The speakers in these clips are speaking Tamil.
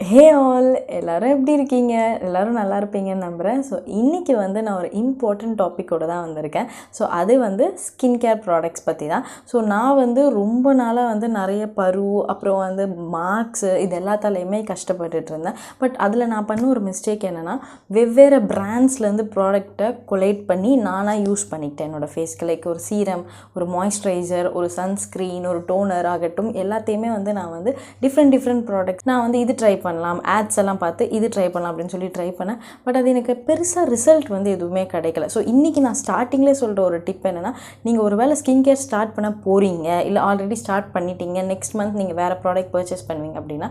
ஹே ஆல் எல்லோரும் எப்படி இருக்கீங்க? எல்லோரும் நல்லா இருப்பீங்கன்னு நம்புகிறேன். ஸோ இன்றைக்கி வந்து நான் ஒரு இம்பார்ட்டண்ட் டாப்பிக்கோடு தான் வந்திருக்கேன். ஸோ அது வந்து ஸ்கின் கேர் ப்ராடக்ட்ஸ் பற்றி தான். ஸோ நான் வந்து ரொம்ப நாளாக வந்து நிறைய பரு, அப்புறம் வந்து மார்க்ஸு, இது எல்லாத்தாலையுமே கஷ்டப்பட்டுட்டு இருந்தேன். பட் அதில் நான் பண்ண ஒரு மிஸ்டேக் என்னென்னா, வெவ்வேறு பிராண்ட்ஸ்லேருந்து ப்ராடக்டை கொலேட் பண்ணி நானாக யூஸ் பண்ணிக்கிட்டேன் என்னோடய ஃபேஸ்க்கு. லைக் ஒரு சீரம், ஒரு மாய்ஸ்சரைசர், ஒரு சன்ஸ்க்ரீன், ஒரு டோனர் ஆகட்டும், எல்லாத்தையுமே வந்து நான் வந்து டிஃப்ரெண்ட் ப்ராடக்ட்ஸ் நான் வந்து இது ட்ரை பண்ணலாம், ஆட்ஸ் எல்லாம் பார்த்து இது ட்ரை பண்ணலாம் அப்படின்னு சொல்லி ட்ரை பண்ணேன். பட் அது எனக்கு பெருசாக ரிசல்ட் வந்து எதுவுமே கிடைக்கல. ஸோ இன்றைக்கி நான் ஸ்டார்டிங்லேயே சொல்கிற ஒரு டிப் என்னென்னா, நீங்கள் ஒரு வேளை ஸ்கின் கேர் ஸ்டார்ட் பண்ண போகிறீங்க, இல்லை ஆல்ரெடி ஸ்டார்ட் பண்ணிட்டீங்க, நெக்ஸ்ட் மந்த் நீங்கள் வேறு ப்ராடக்ட் பர்ச்சேஸ் பண்ணுவீங்க அப்படின்னா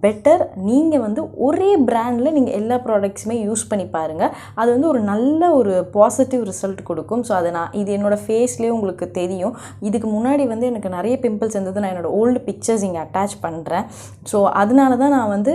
பெட்டர் நீங்கள் வந்து ஒரே பிராண்டில் நீங்கள் எல்லா ப்ராடக்ட்ஸுமே யூஸ் பண்ணி பாருங்கள். அது வந்து ஒரு நல்ல ஒரு பாசிட்டிவ் ரிசல்ட் கொடுக்கும். ஸோ அதை இது என்னோடய ஃபேஸ்லேயே உங்களுக்கு தெரியும். இதுக்கு முன்னாடி வந்து எனக்கு நிறைய பிம்பிள்ஸ் இருந்தது. நான் என்னோடய ஓல்டு பிக்சர்ஸ் இங்கே அட்டாச் பண்ணுறேன். ஸோ அதனால தான் நான் வந்து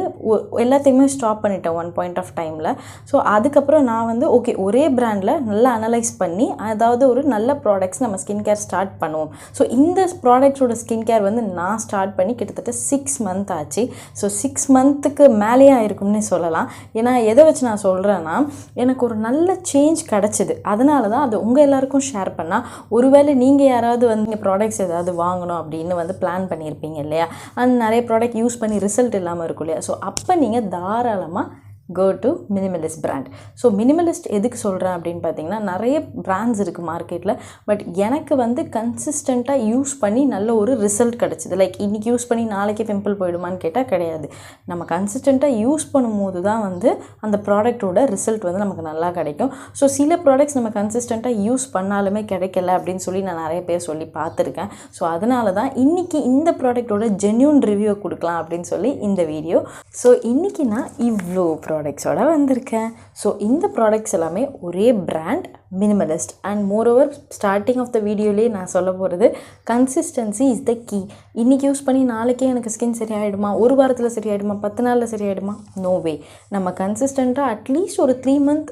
எல்லாத்தையுமே ஸ்டாப் பண்ணிட்டேன் ஒன் பாயிண்ட் ஆஃப் டைமில். ஸோ அதுக்கப்புறம் நான் வந்து ஓகே, ஒரே பிராண்டில் நல்லா அனலைஸ் பண்ணி அதாவது ஒரு நல்ல ப்ராடக்ட்ஸ் நம்ம ஸ்கின் கேர் ஸ்டார்ட் பண்ணுவோம். ஸோ இந்த ப்ராடக்ட்ஸோட ஸ்கின் கேர் வந்து நான் ஸ்டார்ட் பண்ணி கிட்டத்தட்ட 6 மந்த் ஆச்சு. ஸோ 6 மந்த்துக்கு மேலேயே ஆயிருக்கும்னு சொல்லலாம். ஏன்னா எதை வச்சு நான் சொல்கிறேன்னா, எனக்கு ஒரு நல்ல சேஞ்ச் கிடச்சிது. அதனால தான் அது உங்கள் எல்லாருக்கும் ஷேர் பண்ணால், ஒருவேளை நீங்கள் யாராவது வந்து ப்ராடக்ட்ஸ் ஏதாவது வாங்கணும் அப்படின்னு வந்து பிளான் பண்ணியிருப்பீங்க இல்லையா, அந்த நிறைய ப்ராடக்ட் யூஸ் பண்ணி ரிசல்ட் இல்லாமல் இருக்கும் இல்லையா. ஸோ அப்போ நீங்கள் தாராளமாக go to minimalist brand. So Minimalist எதுக்கு சொல்கிறேன் அப்படின்னு பார்த்தீங்கன்னா, நிறைய பிராண்ட்ஸ் இருக்குது மார்க்கெட்டில். பட் எனக்கு வந்து கன்சிஸ்டண்ட்டாக யூஸ் பண்ணி நல்ல ஒரு ரிசல்ட் கிடச்சிது. லைக் இன்றைக்கி யூஸ் பண்ணி நாளைக்கே பிம்பிள் போயிடுமான்னு கேட்டால் கிடையாது. நம்ம கன்சிஸ்டண்ட்டாக யூஸ் பண்ணும்போது தான் வந்து அந்த ப்ராடக்டோட ரிசல்ட் வந்து நமக்கு நல்லா கிடைக்கும். ஸோ சில ப்ராடக்ட்ஸ் நம்ம கன்சிஸ்டண்ட்டாக யூஸ் பண்ணாலுமே கிடைக்கல அப்படின்னு சொல்லி நான் நிறைய பேர் சொல்லி பார்த்துருக்கேன். ஸோ அதனால தான் இன்றைக்கி இந்த ப்ராடக்டோட ஜென்யூன் ரிவ்யூ கொடுக்கலாம் அப்படின்னு சொல்லி இந்த வீடியோ. ஸோ இன்றைக்கி நான் இவ்வளோ ப்ராடக்ட்ஸோடு வந்திருக்கேன். ஸோ இந்த ப்ராடக்ட்ஸ் எல்லாமே ஒரே brand, minimalist. And moreover starting of the வீடியோலேயே நான் சொல்ல போகிறது, கன்சிஸ்டன்சி இஸ் த கீ. இன்றைக்கி யூஸ் பண்ணி நாளைக்கே எனக்கு ஸ்கின் சரியாயிடுமா, ஒரு வாரத்தில் சரியாயிடுமா, 10 நாளில் சரியாயிடுமா? நோ வே. நம்ம கன்சிஸ்டண்ட்டாக அட்லீஸ்ட் ஒரு 3 மந்த்,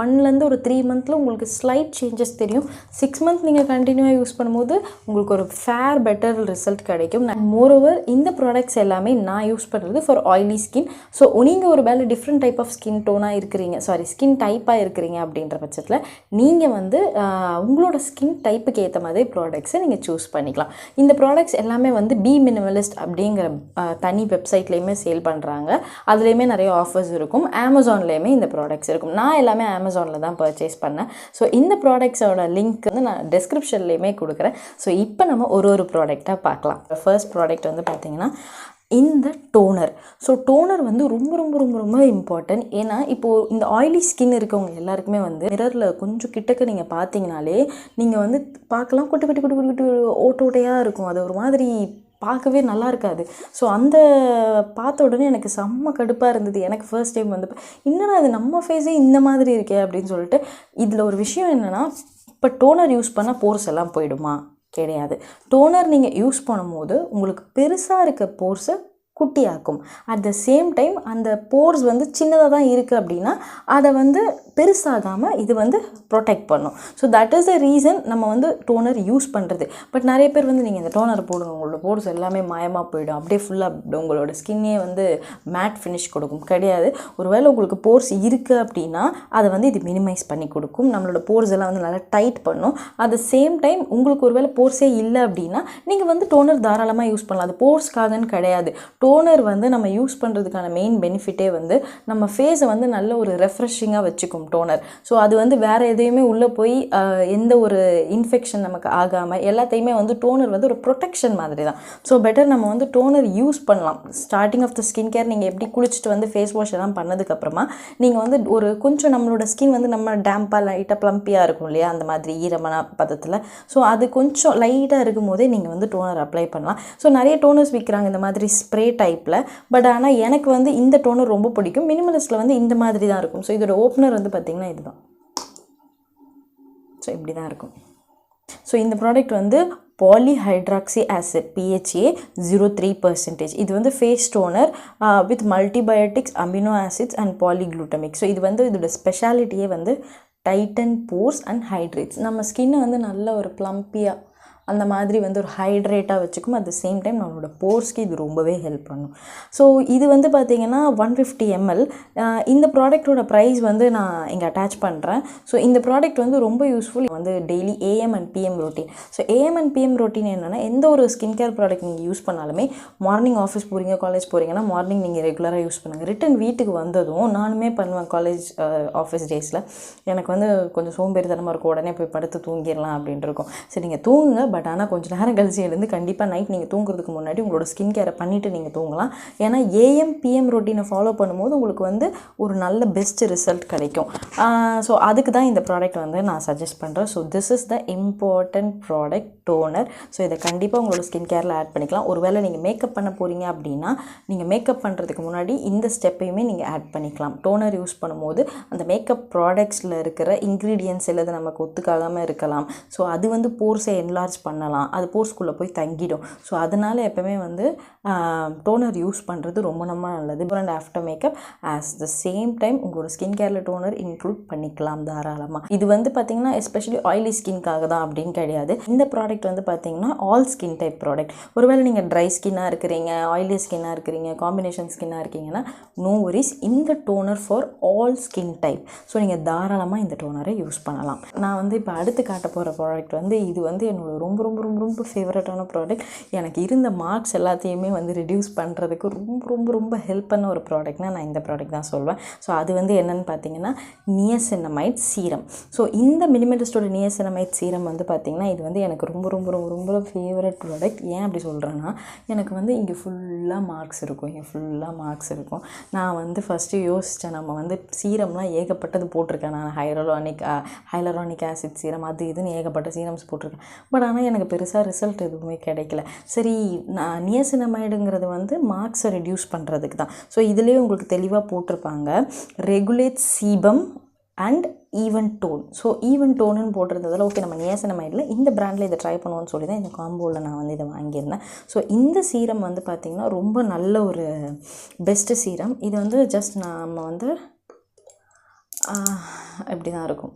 ஒன்லேருந்து ஒரு 3 மந்தில் உங்களுக்கு ஸ்லைட் சேஞ்சஸ் தெரியும். 6 மந்த் நீங்கள் கண்டினியூவாக யூஸ் பண்ணும்போது உங்களுக்கு ஒரு ஃபேர் பெட்டர் ரிசல்ட் கிடைக்கும். மோரோவர் இந்த ப்ராடக்ட்ஸ் எல்லாமே நான் யூஸ் பண்ணுறது ஃபார் ஆயிலி ஸ்கின். ஸோ நீங்கள் ஒரு வேலை டிஃப்ரெண்ட் டைப் ஆஃப் ஸ்கின் டோனாக இருக்கிறீங்க, ஸ்கின் டைப்பாக இருக்கிறீங்க அப்படின்ற பட்சத்தில் நீங்கள் வந்து உங்களோட ஸ்கின் டைப்புக்கு ஏற்ற மாதிரி ப்ராடக்ட்ஸை நீங்கள் சூஸ் பண்ணிக்கலாம். இந்த ப்ராடக்ட்ஸ் எல்லாமே வந்து பி மினிமலிஸ்ட் அப்படிங்கிற தனி வெப்சைட்லேயுமே சேல் பண்ணுறாங்க. அதுலேயுமே நிறைய ஆஃபர்ஸ் இருக்கும். அமேசான்லேயுமே இந்த ப்ராடக்ட்ஸ் இருக்கும். நான் எல்லாமே அமேசானில் தான் பர்ச்சேஸ் பண்ணேன். ஸோ இந்த ப்ராடக்ட்ஸோட லிங்க் வந்து நான் டிஸ்கிரிப்ஷன்லேயுமே கொடுக்குறேன். ஸோ இப்போ நம்ம ஒரு ப்ராடக்டாக பார்க்கலாம். ஃபர்ஸ்ட் ப்ராடக்ட் வந்து பார்த்திங்கன்னா இந்த டோனர். ஸோ டோனர் வந்து ரொம்ப ரொம்ப ரொம்ப ரொம்ப இம்பார்ட்டன்ட். ஏன்னா இப்போது இந்த ஆயிலி ஸ்கின் இருக்கவங்க எல்லாருக்குமே வந்து மிரரில் கொஞ்சம் கிட்டக்க நீங்கள் பார்த்தீங்கனாலே நீங்கள் வந்து பார்க்கலாம், குட்டி குட்டி குட்டி குட்டி குட்டி ஓட்டையாக இருக்கும். அது ஒரு மாதிரி பார்க்கவே நல்லா இருக்காது. ஸோ அந்த பார்த்த உடனே எனக்கு செம்ம கடுப்பாக இருந்தது. எனக்கு ஃபர்ஸ்ட் டைம் வந்து என்னன்னா அது நம்ம ஃபேஸே இந்த மாதிரி இருக்கே அப்படின்னு சொல்லிட்டு. இதில் ஒரு விஷயம் என்னென்னா, இப்போ டோனர் யூஸ் பண்ணால் போர்ஸ் எல்லாம் போயிடுமா? கிடையாது. டோனர் நீங்கள் யூஸ் பண்ணும்போது உங்களுக்கு பெருசாக இருக்க போர்ஸை குட்டியாக்கும். அட் த சேம் டைம் அந்த போர்ஸ் வந்து சின்னதாக தான் இருக்குது அப்படின்னா அதை வந்து பெருசாகாமல் இது வந்து ப்ரொடெக்ட் பண்ணும். So that is the reason நம்ம வந்து டோனர் யூஸ் பண்ணுறது. பட் நிறைய பேர் வந்து நீங்கள் இந்த டோனர் போடுங்க, உங்களோட போர்ஸ் எல்லாமே மாயமாக போயிடும், அப்படியே ஃபுல்லாக உங்களோட ஸ்கின்னே வந்து மேட் ஃபினிஷ் கொடுக்கும். கிடையாது. ஒருவேளை உங்களுக்கு போர்ஸ் இருக்குது அப்படின்னா அதை வந்து இது மினிமைஸ் பண்ணி கொடுக்கும். நம்மளோட போர்ஸ் எல்லாம் வந்து நல்லா டைட் பண்ணும். அட் த சேம் டைம் உங்களுக்கு ஒருவேளை போர்ஸே இல்லை அப்படின்னா நீங்கள் வந்து டோனர் தாராளமாக யூஸ் பண்ணலாம். அது போர்ஸ்க்காகன்னு கிடையாது. டோனர் வந்து நம்ம யூஸ் பண்ணுறதுக்கான மெயின் பெனிஃபிட்டே வந்து நம்ம ஃபேஸை வந்து நல்ல ஒரு ரெஃப்ரெஷிங்காக வச்சுக்கும் டோனர். ஸோ அது வந்து வேறு எதையுமே உள்ளே போய் எந்த ஒரு இன்ஃபெக்ஷன் நமக்கு ஆகாமல் எல்லாத்தையுமே வந்து டோனர் வந்து ஒரு ப்ரொடெக்ஷன் மாதிரி தான். ஸோ பெட்டர் நம்ம வந்து டோனர் யூஸ் பண்ணலாம். Starting of the skin care நீங்கள் எப்படி குளிச்சுட்டு வந்து ஃபேஸ் வாஷ் எல்லாம் பண்ணதுக்கப்புறமா நீங்கள் வந்து ஒரு கொஞ்சம் நம்மளோட ஸ்கின் வந்து நம்ம டேம்பாக லைட்டாக ப்ளம்பியாக இருக்கும் இல்லையா, அந்த மாதிரி ஈரமான பதத்தில். ஸோ அது கொஞ்சம் லைட்டாக இருக்கும் போதே நீங்கள் வந்து டோனர் அப்ளை பண்ணலாம். ஸோ நிறைய டோனர்ஸ் விற்கிறாங்க இந்த மாதிரி ஸ்ப்ரே டைப்பில். பட் ஆனால் எனக்கு வந்து இந்த டோனர் ரொம்ப பிடிக்கும். மினிமலிஸ்ட்டில் வந்து இந்த மாதிரி தான் இருக்கும். ஸோ இதோட ஓப்பனர் வந்து பார்த்திங்கன்னா இதுதான். ஸோ இப்படி தான் இருக்கும். ஸோ இந்த ப்ராடக்ட் வந்து பாலிஹைட்ராக்சி ஆசிட் PHA 0.3%. இது வந்து face toner with multibiotics, amino acids and polyglutamic. So இது வந்து இதோட ஸ்பெஷாலிட்டியே வந்து டைட்டன் போர்ஸ் அண்ட் ஹைட்ரேட்ஸ். நம்ம ஸ்கின்னை வந்து நல்ல ஒரு ப்ளம்பியாக அந்த மாதிரி வந்து ஒரு ஹைட்ரேட்டாக வச்சுக்கும். அட் த சேம் டைம் நம்மளோட போர்ஸ்க்கு இது ரொம்பவே ஹெல்ப் பண்ணும். ஸோ இது வந்து பார்த்திங்கன்னா 150 ml. இந்த ப்ராடக்ட்டோட ப்ரைஸ் வந்து நான் இங்கே அட்டாச் பண்ணுறேன். ஸோ இந்த ப்ராடக்ட் வந்து ரொம்ப யூஸ்ஃபுல். வந்து daily AM and PM routine. So AM and PM routine என்னென்னா, எந்த ஒரு ஸ்கின் கேர் ப்ராடக்ட் நீங்கள் யூஸ் பண்ணாலுமே மார்னிங் ஆஃபீஸ் போகிறீங்க, காலேஜ் போகிறீங்கன்னா மார்னிங் நீங்கள் ரெகுலராக யூஸ் பண்ணுங்கள். ரிட்டன் வீட்டுக்கு வந்ததும் நானுமே பண்ணுவேன். காலேஜ் ஆஃபீஸ் டேஸில் எனக்கு வந்து கொஞ்சம் சோம்பேறித்தனமாக இருக்கும், உடனே போய் படுத்து தூங்கிடலாம் அப்படின்ட்டு இருக்கும். சரி, நீங்கள் தூங்குங்க, பட் ஆனால் கொஞ்சம் நேரம் கழிச்சு எழுந்து கண்டிப்பாக நைட் நீங்கள் தூங்குறதுக்கு முன்னாடி உங்களோட ஸ்கின் கேரை பண்ணிவிட்டு நீங்கள் தூங்கலாம். ஏன்னா AM PM ரொட்டீனை ஃபாலோ பண்ணும்போது உங்களுக்கு வந்து ஒரு நல்ல பெஸ்ட் ரிசல்ட் கிடைக்கும். ஸோ அதுக்கு தான் இந்த ப்ராடக்ட் வந்து நான் சஜஸ்ட் பண்ணுறேன். So this is the important product, toner. So இதை கண்டிப்பாக உங்களோட ஸ்கின் கேரில் ஆட் பண்ணிக்கலாம். ஒருவேளை நீங்கள் மேக்கப் பண்ண போகிறீங்க அப்படின்னா நீங்கள் மேக்கப் பண்ணுறதுக்கு முன்னாடி இந்த ஸ்டெப்பையுமே நீங்கள் ஆட் பண்ணிக்கலாம். டோனர் யூஸ் பண்ணும்போது அந்த மேக்கப் ப்ராடக்ட்ஸில் இருக்கிற இன்க்ரீடியன்ட்ஸ் எல்லாம் நமக்கு ஒத்துக்காகாமல் இருக்கலாம். ஸோ அது வந்து போர்ஸை என்லார்ஜ் பண்ணலாம், அது போர்ஸ்குள்ளே போய் தங்கிடும். ஸோ அதனால் எப்போவுமே வந்து டோனர் யூஸ் பண்ணுறது ரொம்ப நல்லது. And after makeup as the same time உங்களோட ஸ்கின் கேரில் டோனர் இன்க்ளூட் பண்ணிக்கலாம் தாராளமாக. இது வந்து பார்த்திங்கன்னா எஸ்பெஷலி ஆயிலி ஸ்கின்காக தான் அப்படின்னு கிடையாது. இந்த ப்ராடக்ட் வந்து பார்த்திங்கன்னா ஆல் ஸ்கின் டைப் ப்ராடக்ட். ஒருவேளை நீங்கள் ட்ரை ஸ்கின்னாக இருக்கிறீங்க, ஆயிலி ஸ்கின்னாக இருக்கிறீங்க, காம்பினேஷன் ஸ்கின்னாக இருக்கீங்கன்னா நோ வரிஸ், இந்த toner for all skin type. So நீங்கள் தாராளமாக இந்த டோனரை யூஸ் பண்ணலாம். நான் வந்து இப்போ அடுத்து காட்ட போகிற ப்ராடக்ட் வந்து இது வந்து என்னோட ரொம்ப ரொம்ப ரொம்ப ரொம்ப ஃபேவரட்டான ப்ராடக்ட். எனக்கு இருந்த மார்க்ஸ் எல்லாத்தையுமே வந்து ரிடியூஸ் பண்ணுறதுக்கு ரொம்ப ரொம்ப ரொம்ப ஹெல்ப் பண்ண ஒரு ப்ராடக்ட்னால் நான் இந்த ப்ராடக்ட் தான் சொல்வேன். ஸோ அது வந்து என்னென்னு பார்த்தீங்கன்னா நியசினமைட் சீரம். ஸோ இந்த மினிமலிஸ்டோட நியசினமைட் சீரம் வந்து பார்த்திங்கன்னா இது வந்து எனக்கு ரொம்ப ரொம்ப ரொம்ப ரொம்ப ஃபேவரட் ப்ராடக்ட். ஏன் அப்படி சொல்கிறேன்னா, எனக்கு வந்து இங்கே ஃபுல்லாக மார்க்ஸ் இருக்கும். நான் வந்து ஃபஸ்ட்டு யோசித்தேன், நம்ம வந்து சீரம்லாம் ஏகப்பட்டது போட்டிருக்கேன். நான் ஹைலரானிக் ஆசிட் சீரம் அது இதுன்னு ஏகப்பட்ட சீரம்ஸ் போட்டிருக்கேன். பட் ஆனால் எனக்கு பெருசாக ரிசல்ட் எதுவுமே கிடைக்கல. சரி, நான் நியசினமைடுங்கிறது வந்து மார்க்ஸை ரெடியூஸ் பண்ணுறதுக்கு தான். ஸோ இதுலேயே உங்களுக்கு தெளிவாக போட்டிருப்பாங்க, regulate sebum and even tone. So even டோனுன்னு போட்டிருந்ததில் ஓகே, நம்ம நியசினமைடில் இந்த பிராண்டில் இதை ட்ரை பண்ணுவோன்னு சொல்லி தான் இந்த காம்போவில் நான் வந்து இதை வாங்கியிருந்தேன். ஸோ இந்த சீரம் வந்து பார்த்திங்கன்னா ரொம்ப நல்ல ஒரு பெஸ்ட்டு சீரம். இது வந்து ஜஸ்ட் நம்ம வந்து இப்படி தான் இருக்கும்.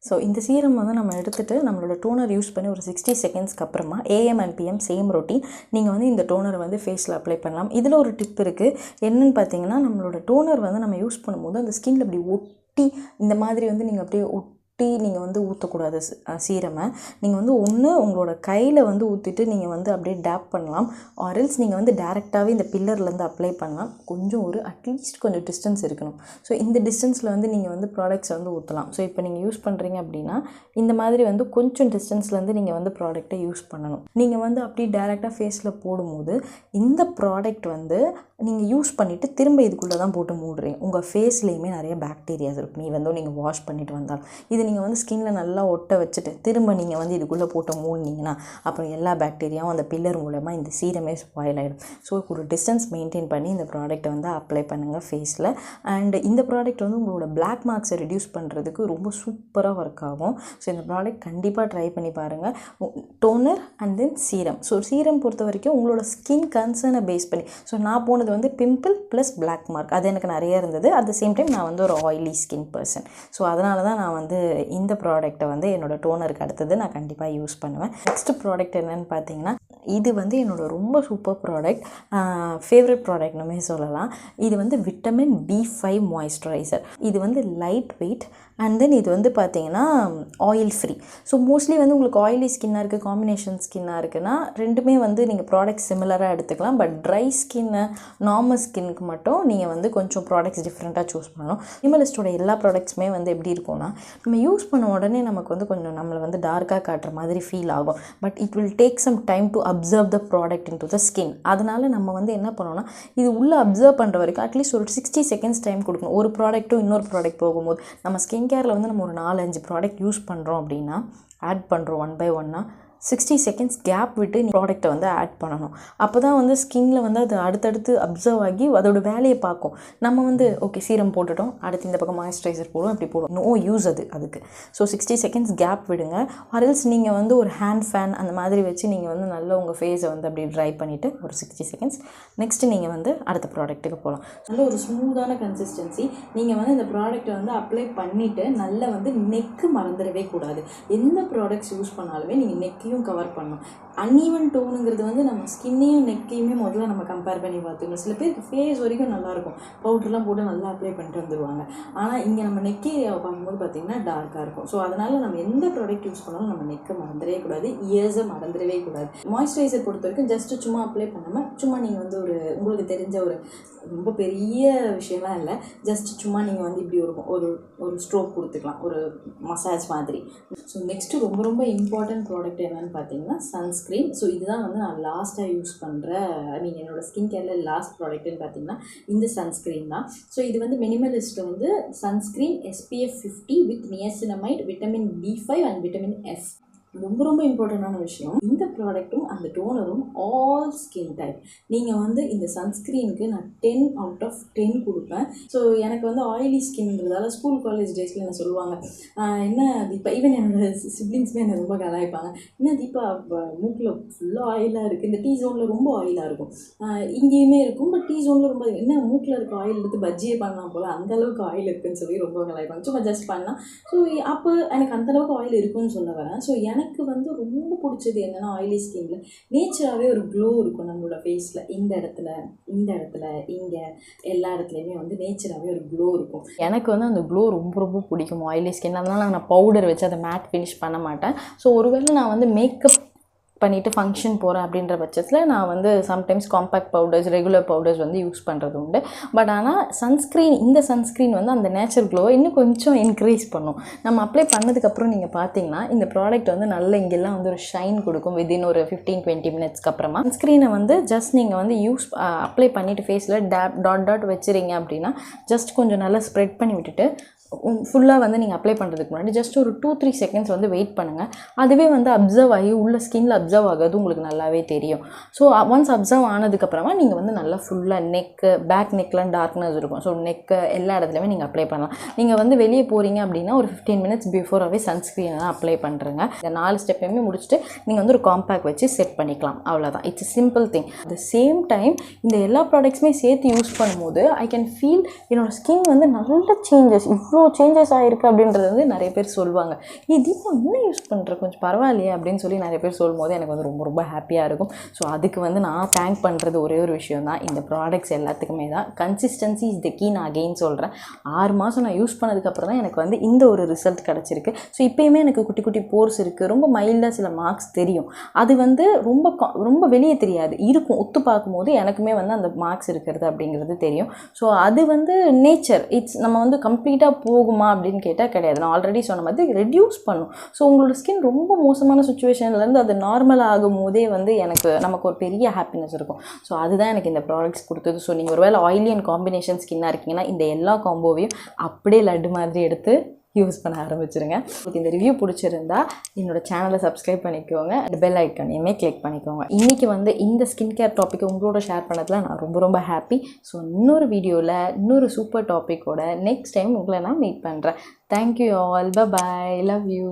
ஸோ இந்த சீரம் வந்து நம்ம எடுத்துகிட்டு நம்மளோட டோனர் யூஸ் பண்ணி ஒரு 60 செகண்ட்ஸ்க்கு அப்புறமா AM and PM same routine நீங்கள் வந்து இந்த டோனரை வந்து ஃபேஸில் அப்ளை பண்ணலாம். இதில் ஒரு டிப் இருக்குது. என்னென்னு பார்த்தீங்கன்னா, நம்மளோட டோனர் வந்து நம்ம யூஸ் பண்ணும்போது அந்த ஸ்கின்ல அப்படி ஒட்டி இந்த மாதிரி வந்து நீங்கள் அப்படியே நீங்கள் வந்து ஊற்றக்கூடாது சீரமை. நீங்கள் வந்து ஒன்று உங்களோட கையில் வந்து ஊற்றிட்டு நீங்கள் வந்து அப்படியே டேப் பண்ணலாம். ஆர்எல்ஸ் நீங்கள் வந்து டேரெக்டாகவே இந்த பில்லர்லேருந்து அப்ளை பண்ணலாம். கொஞ்சம் ஒரு அட்லீஸ்ட் கொஞ்சம் டிஸ்டன்ஸ் இருக்கணும். ஸோ இந்த டிஸ்டன்ஸில் வந்து நீங்கள் வந்து ப்ராடக்ட்ஸை வந்து ஊற்றலாம். ஸோ இப்போ நீங்கள் யூஸ் பண்ணுறீங்க அப்படின்னா இந்த மாதிரி வந்து கொஞ்சம் டிஸ்டன்ஸ்லேருந்து நீங்கள் வந்து ப்ராடக்டை யூஸ் பண்ணணும். நீங்கள் வந்து அப்படியே டேரெக்டாக ஃபேஸில் போடும்போது இந்த ப்ராடக்ட் வந்து நீங்கள் யூஸ் பண்ணிவிட்டு திரும்ப இதுக்குள்ளே தான் போட்டு மூடுறீங்க. உங்கள் ஃபேஸ்லேயுமே நிறைய பாக்டீரியாஸ் இருக்கும். நீங்கள் வாஷ் பண்ணிட்டு வந்தாலும் இது நீங்கள் வந்து ஸ்கின்னில் நல்லா ஒட்ட வச்சுட்டு திரும்ப நீங்கள் வந்து இதுக்குள்ளே போட்டு மூடினீங்கன்னா அப்புறம் எல்லா பாக்டீரியாவும் அந்த பில்லர் மூலமாக இந்த சீரமே ஸ்பாயில் ஆகிடும். ஸோ ஒரு டிஸ்டன்ஸ் மெயின்டைன் பண்ணி இந்த ப்ராடக்ட்டை வந்து அப்ளை பண்ணுங்கள் ஃபேஸில். அண்ட் இந்த ப்ராடக்ட் வந்து உங்களோட பிளாக் மார்க்ஸை ரெடியூஸ் பண்ணுறதுக்கு ரொம்ப சூப்பராக ஒர்க் ஆகும். ஸோ இந்த ப்ராடக்ட் கண்டிப்பாக ட்ரை பண்ணி பாருங்கள். Toner and then serum. So serum பொறுத்த வரைக்கும் உங்களோட ஸ்கின் கன்சர்னை பேஸ் பண்ணி, ஸோ நான் போனது வந்து பிம்பிள் ப்ளஸ் பிளாக் மார்க், அது எனக்கு நிறைய இருந்தது. அட் த சேம் டைம் நான் வந்து ஒரு ஆயிலி ஸ்கின் பர்சன். ஸோ அதனால தான் நான் வந்து இந்த ப்ராடக்ட்டை வந்து என்னோட டோனருக்கு அடுத்தது நான் கண்டிப்பாக யூஸ் பண்ணுவேன். நெக்ஸ்ட் ப்ராடக்ட் என்னென்னு பார்த்தீங்கன்னா, இது வந்து என்னோட ரொம்ப சூப்பர் ப்ராடக்ட், ஃபேவரட் ப்ராடக்ட்னுமே சொல்லலாம். இது வந்து விட்டமின் B5 மாய்ஸ்சரைசர். இது வந்து லைட் வெயிட் அண்ட் தென் இது வந்து பார்த்திங்கன்னா ஆயில் ஃப்ரீ. ஸோ மோஸ்ட்லி வந்து உங்களுக்கு ஆயிலி ஸ்கின்னாக இருக்குது, காம்பினேஷன் ஸ்கின்னாக இருக்குன்னா ரெண்டுமே வந்து நீங்கள் ப்ராடக்ட்ஸ் சிமிலராக எடுத்துக்கலாம். பட் ட்ரை ஸ்கின்னு நார்மல் ஸ்கின்னுக்கு மட்டும் நீங்கள் வந்து கொஞ்சம் ப்ராடக்ட்ஸ் டிஃப்ரெண்ட்டாக சூஸ் பண்ணணும். மினிமலிஸ்டோட எல்லா ப்ராடக்ட்ஸுமே வந்து எப்படி இருக்கும்னா, நம்ம யூஸ் பண்ண உடனே நமக்கு வந்து கொஞ்சம் நம்மளை வந்து டார்க்காக காட்டுற மாதிரி ஃபீல் ஆகும். But it will take some time to observe the product into the skin. அதனால் நம்ம வந்து என்ன பண்ணோம்னா, இது உள்ளே அப்சர்வ் பண்ணுற வரைக்கும் அட்லீஸ்ட் ஒரு 60 செகண்ட்ஸ் டைம் கொடுக்கணும். ஒரு ப்ராடக்ட்டும் இன்னொரு ப்ராடக்ட் போகும்போது நம்ம ஸ்கின் கேரில் வந்து நம்ம ஒரு 4-5 ப்ராடக்ட் யூஸ் பண்ணுறோம் அப்படின்னா ஆட் பண்ணுறோம் ஒன் பை ஒன்னாக. 60 செகண்ட்ஸ் கேப் விட்டு ப்ராடக்ட்டை வந்து ஆட் பண்ணணும். அப்போ தான் வந்து ஸ்கின்னில் வந்து அது அடுத்தடுத்து அப்சர்வ் ஆகி அதோட வேலையை பார்க்கும். நம்ம வந்து ஓகே சீரம் போட்டுட்டோம், அடுத்து இந்த பக்கம் மாய்ஸ்சரைசர் போடுவோம், அப்படி போடுவோம். நோ யூஸ் அதுக்கு. ஸோ 60 செகண்ட்ஸ் கேப் விடுங்க. ஆர்எல்ஸ் நீங்கள் வந்து ஒரு ஹேண்ட் ஃபேன் அந்த மாதிரி வச்சு நீங்கள் வந்து நல்லா உங்கள் ஃபேஸை வந்து அப்படி ட்ரை பண்ணிவிட்டு ஒரு 60 செகண்ட்ஸ் நெக்ஸ்ட்டு நீங்கள் வந்து அடுத்த ப்ராடக்ட்டுக்கு போகலாம். நல்ல ஒரு ஸ்மூத்தான கன்சிஸ்டன்சி. நீங்கள் வந்து இந்த ப்ராடக்ட்டை வந்து அப்ளை பண்ணிவிட்டு நல்லா வந்து நெக்கு மறந்துடவே கூடாது. எந்த ப்ராடக்ட்ஸ் யூஸ் பண்ணாலுமே நீங்கள் நெக்கையும் கவர் பண்ணணும். அன்ஈவன் டோனுங்கிறது வந்து நம்ம ஸ்கின்னையும் நெக்கையுமே முதல்ல நம்ம கம்பேர் பண்ணி பார்த்துக்கணும். சில பேருக்கு ஃபேஸ் வரைக்கும் நல்லாயிருக்கும், பவுடர்லாம் போட்டு நல்லா அப்ளை பண்ணிட்டு வந்துடுவாங்க. ஆனால் இங்கே நம்ம நெக் ஏரியாவை பார்க்கும்போது பார்த்திங்கன்னா டார்க்காக இருக்கும். ஸோ அதனால் நம்ம எந்த ப்ராடக்ட் யூஸ் பண்ணாலும் நம்ம நெக்கை மறந்துடவே கூடாது, இயர்ஸை மறந்துடவே கூடாது. மாய்ஸ்சரைசர் பொறுத்த வரைக்கும் ஜஸ்ட்டு சும்மா அப்ளை பண்ணாமல் சும்மா நீங்கள் வந்து ஒரு உங்களுக்கு தெரிஞ்ச ஒரு ரொம்ப பெரிய விஷயம்லாம் இல்லை, ஜஸ்ட் சும்மா நீங்கள் வந்து இப்படி ஒரு ஒரு ஸ்ட்ரோக் கொடுத்துக்கலாம், ஒரு மசாஜ் மாதிரி. ஸோ நெக்ஸ்ட்டு ரொம்ப ரொம்ப இம்பார்ட்டன்ட் ப்ராடக்ட் என்னென்னு பார்த்தீங்கன்னா சன்ஸ்க்ரீன். ஸோ இதுதான் வந்து நான் லாஸ்ட்டாக யூஸ் பண்ணுற என்னோடய ஸ்கின் கேரில் லாஸ்ட் ப்ராடக்ட்டுன்னு பார்த்தீங்கன்னா இந்த சன்ஸ்க்ரீன் தான். ஸோ இது வந்து மினிமலிஸ்ட்டு வந்து sunscreen SPF 50 with niacinamide, vitamin B5 and vitamin F. ரொம்ப ரொம்ப இம்பார்ட்டண்டான விஷயம், இந்த ப்ராடக்ட்டும் அந்த டோனரும் ஆல் ஸ்கின் டைப். நீங்கள் வந்து இந்த சன்ஸ்க்ரீனுக்கு நான் 10 out of 10 கொடுப்பேன். ஸோ எனக்கு வந்து ஆயிலி ஸ்கின்ன்றதால ஸ்கூல் காலேஜ் டேஸில் என்ன சொல்லுவாங்க, என்ன தீபா, ஈவன் என்னோட சிப்ளிங்ஸுமே என்னை ரொம்ப கலாய்ப்பாங்க, என்ன தீபா மூக்கில் ஃபுல்லாக ஆயிலாக இருக்குது, இந்த டீ ஜோனில் ரொம்ப ஆயிலாக இருக்கும், இங்கேயுமே இருக்கும், பட் டீ ஜோனில் ரொம்ப என்ன மூக்கில் இருக்க ஆயில் எடுத்து பஜ்ஜியே பண்ணலாம் போல் அந்தளவுக்கு ஆயில் இருக்குதுன்னு சொல்லி ரொம்ப கலாய்ப்பாங்க. சும்மா ஜஸ்ட் பண்ணலாம். ஸோ அப்போ எனக்கு அந்தளவுக்கு ஆயில் இருக்குன்னு சொல்ல வரேன். ஸோ எனக்கு வந்து ரொம்ப பிடிச்சது என்னென்னா ஆயிலி ஸ்கின்ல நேச்சராகவே ஒரு க்ளோ இருக்கும் நம்மளோட ஃபேஸில். இந்த இடத்துல இங்கே எல்லா இடத்துலையுமே வந்து நேச்சராகவே ஒரு க்ளோ இருக்கும். எனக்கு வந்து அந்த க்ளோ ரொம்ப ரொம்ப பிடிக்கும் ஆயிலி ஸ்கின். அதனால் நான் பவுடர் வச்சு அதை மேட் ஃபினிஷ் பண்ண மாட்டேன். ஸோ ஒருவேளை நான் வந்து மேக்கப் பண்ணிவிட்டு ஃபங்க்ஷன் போகிறேன் அப்படின்ற பட்சத்தில் நான் வந்து sometimes compact powders, regular powders வந்து யூஸ் பண்ணுறது உண்டு. பட் ஆனால் இந்த சன்ஸ்க்ரீன் வந்து அந்த நேச்சுரல் க்ளோவை இன்னும் கொஞ்சம் இன்க்ரீஸ் பண்ணும். நம்ம அப்ளை பண்ணதுக்கப்புறம் நீங்கள் பார்த்தீங்கன்னா இந்த ப்ராடக்ட் வந்து நல்ல இங்கெல்லாம் வந்து ஒரு ஷைன் கொடுக்கும் வித்தின் ஒரு 15-20 மினிட்ஸ்க்கு அப்புறமா. சன்ஸ்க்ரீனை வந்து ஜஸ்ட் நீங்கள் வந்து அப்ளை பண்ணிவிட்டு ஃபேஸில் டாட் வச்சுறீங்க அப்படின்னா ஜஸ்ட் கொஞ்சம் நல்லா ஸ்ப்ரெட் பண்ணி விட்டுட்டு ஃபுல்லாக வந்து நீங்கள் அப்ளை பண்ணுறதுக்கு முன்னாடி ஜஸ்ட் ஒரு 2-3 செகண்ட்ஸ் வந்து வெயிட் பண்ணுங்கள். அதுவே வந்து அப்சர்வ் ஆகி உள்ள ஸ்கின்னில் அப்சர்வ் ஆகாது உங்களுக்கு நல்லாவே தெரியும். ஸோ ஒன்ஸ் அப்சர்வ் ஆனதுக்கப்புறமா நீங்கள் வந்து நல்லா ஃபுல்லாக பேக் நெக்லாம் டார்க்னஸ் இருக்கும். ஸோ எல்லா இடத்துலையுமே நீங்கள் அப்ளை பண்ணலாம். நீங்கள் வந்து வெளியே போகிறீங்க அப்படின்னா ஒரு 15 மினிட்ஸ் பிஃபோராகவே சன்ஸ்க்ரீனெல்லாம் அப்ளை பண்ணுறேங்க. இந்த 4 ஸ்டெப்பையுமே முடிச்சுட்டு நீங்கள் வந்து ஒரு காம்பேக்ட் வச்சு செட் பண்ணிக்கலாம். அவ்வளோதான். It's a simple thing. At the same time இந்த எல்லா ப்ராடக்ட்ஸுமே சேர்த்து யூஸ் பண்ணும்போது ஐ கேன் ஃபீல் என்னோடய ஸ்கின் வந்து நல்ல சேஞ்சஸ், இவ்வளோ சேஞ்சஸ் ஆகிருக்கு அப்படின்றது வந்து நிறைய பேர் சொல்லுவாங்க. தீபா இன்னும் யூஸ் பண்ணுற கொஞ்சம் பரவாயில்லையே அப்படின்னு சொல்லி நிறைய பேர் சொல்லும்போது எனக்கு வந்து ரொம்ப ரொம்ப ஹாப்பியாக இருக்கும். ஸோ அதுக்கு வந்து நான் தேங்க் பண்ணுறது ஒரே ஒரு விஷயம் தான், இந்த ப்ராடக்ட்ஸ் எல்லாத்துக்குமே தான். Consistency is the key. நான் அகெயின் சொல்கிறேன், 6 மாதம் நான் யூஸ் பண்ணதுக்கப்புறம் தான் எனக்கு வந்து இந்த ஒரு ரிசல்ட் கிடச்சிருக்கு. ஸோ இப்போயுமே எனக்கு குட்டி குட்டி போர்ஸ் இருக்குது, ரொம்ப மைல்டாக சில மார்க்ஸ் தெரியும். அது வந்து ரொம்ப வெளியே தெரியாது, இருக்கும். ஒத்து பார்க்கும்போது எனக்குமே வந்து அந்த மார்க்ஸ் இருக்கிறது அப்படிங்கிறது தெரியும். ஸோ அது வந்து நேச்சர். நம்ம வந்து கம்ப்ளீட்டாக போகுமா அப்படின்னு கேட்டால் கிடையாது. நான் ஆல்ரெடி சொன்ன மாதிரி ரெடியூஸ் பண்ணும். ஸோ உங்களோட ஸ்கின் ரொம்ப மோசமான சுச்சுவேஷன்லேருந்து அது நார்மலாக ஆகும் போதே வந்து நமக்கு ஒரு பெரிய ஹாப்பினஸ் இருக்கும். ஸோ அதுதான் எனக்கு இந்த ப்ராடக்ட்ஸ் கொடுத்தது. ஸோ நீங்கள் ஒருவேளை ஆயிலி அண்ட் காம்பினேஷன் ஸ்கின்னாக இருக்கீங்கன்னா இந்த எல்லா காம்போவையும் அப்படியே லட்டு மாதிரி எடுத்து யூஸ் பண்ண ஆரம்பிச்சிருங்க. உங்களுக்கு இந்த ரிவ்யூ பிடிச்சிருந்தா என்னோடய சேனலை சப்ஸ்கிரைப் பண்ணிக்கோங்க, பெல் ஐக்கானையுமே கிளிக் பண்ணிக்கோங்க. இன்றைக்கி வந்து இந்த ஸ்கின் கேர் டாப்பிக்கை உங்களோட ஷேர் பண்ணதில் நான் ரொம்ப ரொம்ப ஹாப்பி. ஸோ இன்னொரு வீடியோவில் இன்னொரு சூப்பர் டாப்பிக்கோட நெக்ஸ்ட் டைம் உங்களை நான் மீட் பண்ணுறேன். Thank you all. Bye. Love you.